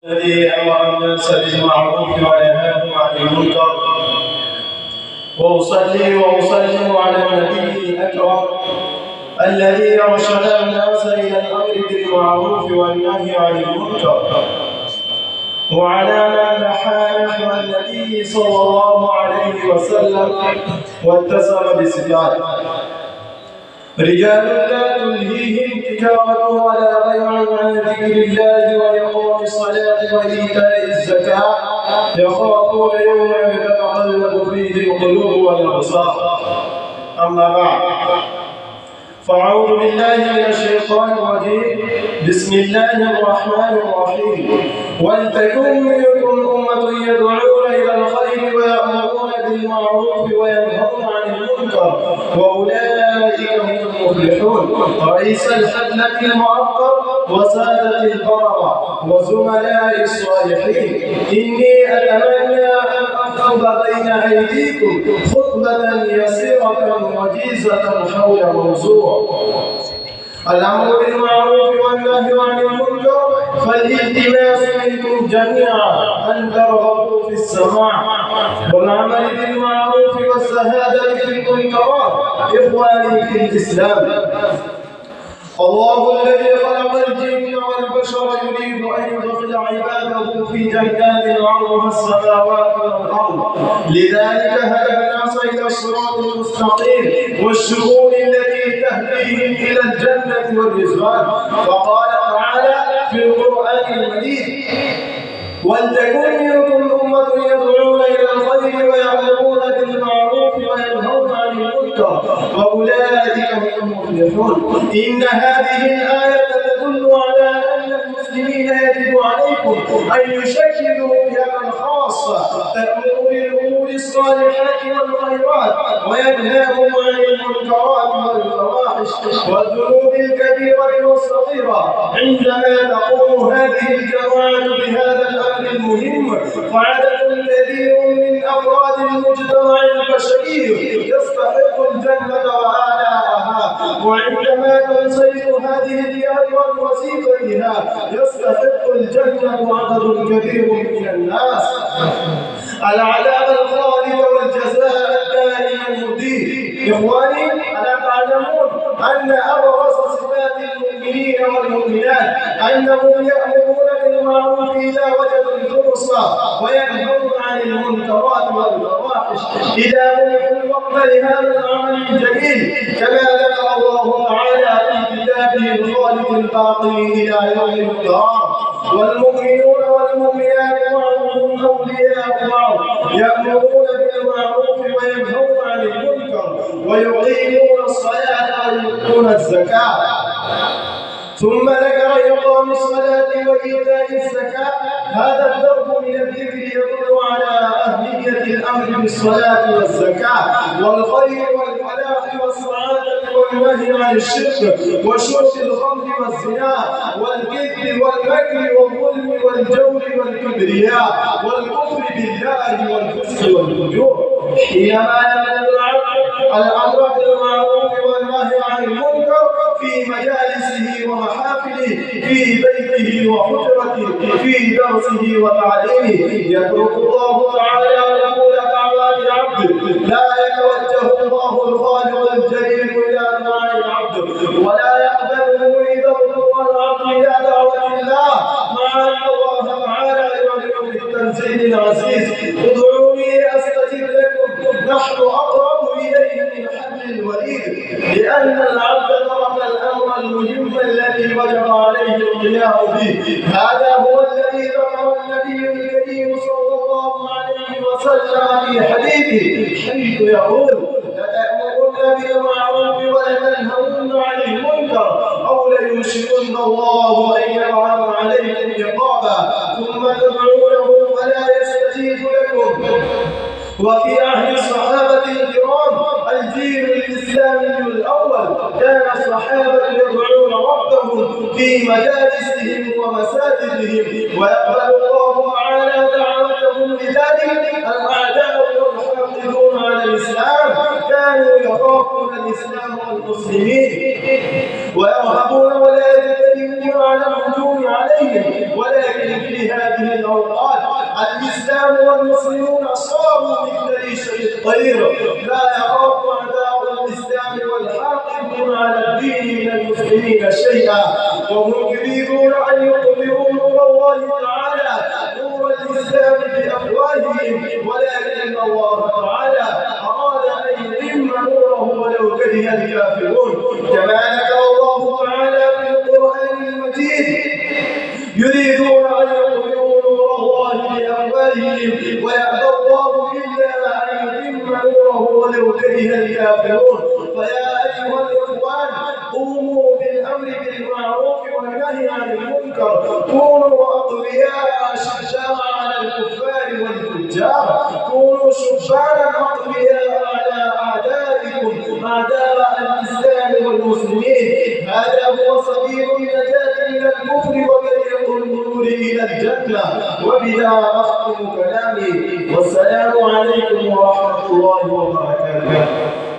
الذي امر الناس بالمعروف ونهاهم عن المنكر، واصلي واسلم على النبي الاكرم الذي ارشد الناس الى الامر بالمعروف والنهي عن المنكر، وعلى من نحى نحو النبي صلى الله عليه وسلم واتصل بصفاته. رجال لا تلهيهم تجارة ولا بيع عن ذكر الله وإقام الصلاة وإيتاء الزكاة يخافون يوما تتقلب فيه القلوب والأبصار. أما بعد، فأعوذ بالله من الشيطان الرجيم. بسم الله الرحمن الرحيم. ولتكن منكم أمة يدعون إلى الخير ويأمرون بالمعروف وينهون عن المنكر وأولئك هم المفلحون. رئيس الحفلة المعطر وسادة البررة وزملاء الصالحين، إني أتمنى أن أخطب بين أيديكم خطبة يسيرة وجيزة حول موضوع الأمر بالمعروف والنهي عن المنكر، فالالتماس منكم جميعا أن ترغبوا في السماع والعمل بالمعروف والزهادة في المنكرات. إخواني في الإسلام، الله الذي خلق الجن والبشر يريد أن يدخل عباده في جنات عرضها السماوات والأرض، لذلك هدى الناس إلى الصراط المستقيم والشؤون التي تهديهم إلى الجنة والرضوان. فقال تعالى في القرآن المجيد: ولتكن منكم أمة يدعون إلى الخير ويأمرون بالمعروف وينهون عن المنكر وأولئك هم المفلحون. إن هذه الآية تدل على أن المسلمين يجب عليكم أن يشكلوا فئة خاصة تأمر بالأمور الصالحات والخيرات وينهاهم عن المنكرات والفواحش والذنوب الكبيرة والصغيرة. عندما تقوم هذه الجماعة بهذا الأمر المهم، فعدد كبير من أفراد المجتمع البشري يستحق الجنة وآلاءها، وعندما تنسيق هذه الفئة ووسيلتها يستحق الجنة عدد كبير من الناس. العذاب الخالد والجزاء الدائم المرضي. إخواني، ألا تعلمون أن أبرز صفات المؤمنين والمؤمنات أنهم يأمرون بالمعروف إذا وجدوا الفرصة وينهون عن المنكرات والفواحش إذا منحوا الوقت لهذا العمل الجليل، كما ذكر الله تعالى في كتابه الخالد الباقي إلى يوم القيامة. والمؤمنون والمؤمنات بعضهم أولياء بعض، يأمرون بالمعروف وينهون عن المنكر ويقيمون الصلاة ويؤتون الزكاة. ثم ذكر إقام الصلاة وإيتاء الزكاة. هذا الضرب من الذكر يدل على أهمية الأمر بالصلاة والزكاة والخير والفلاح والسعادة والنهي عن الشرك وشرب الخمر والزنا والكذب والمكر والظلم والجور والكبرياء والكفر بالله والفسق والفجور. حينما يأمر الأمر بالمعروف والنهي عن المنكر في مجالسه ومحافله، في بيته وحجرته، في درسه وتعليمه، يترك الله تعالى قبول دعوات العبد. لا يتوجه الله الخالق الجليل إلى دعاء العبد ولا يقبله إذا ضر العبد إلى دعوة الله، مع أن الله تعالى يعلن في التنزيل العزيز: ادعوني أستجب لكم، نحن أقرب إليه من حبل الوريد. لأن العبد ترك الأمر المهم الذي وجب عليه القيام به. هذا هو الذي ذكر النبي الكريم صلى الله عليه وسلم في حديثه، حيث يقول: لتأمرن بالمعروف ولتنهون عن المنكر أو ليوشكن الله أن يبعث عليكم عقابا ثم تدعونه فلا يستجيب لكم. وفي عهد الصحابة الكرام الجيل الإسلامي الأول كان الصحابة يدعون ربهم في مجالسهم ومساجدهم ويقبل الله تعالى دعوتهم. لذلك الأعداء والحاقدون على الإسلام كانوا يخافون الإسلام والمسلمين ويرهبون ولا يجترئون على الهجوم عليهم، ولكن في هذه الأوقات الإسلام والمسلمون صاروا مثل ريشة الطير، لا يخاف أعداء الإسلام والحاقدون على الدين من المسلمين شيئا، وهم يريدون أن يطفئوا نور الله تعالى، نور الإسلام بأفواههم، ولكن الله تعالى أراد أن يتم نوره ولو كره الكافرون. كما ذكر الله تعالى في القرآن المجيد: يريدون أن يطفئوا نور الله بأفواههم ويأبى الله إلا أن يتم نوره ولو كره الكافرون. فيا أيها الإخوان، قوموا بالأمر بالمعروف والنهي عن المنكر، كونوا أقوياء شجاعا على الكفار والفجار، كونوا شجاعا أقوياء على أعدائكم أعداء الإسلام والمسلمين. هذا هو سبيل النجاة من الكفر وطريق النور إلى الجنة. وبذا أختم كلامي، والسلام عليكم ورحمة الله وبركاته.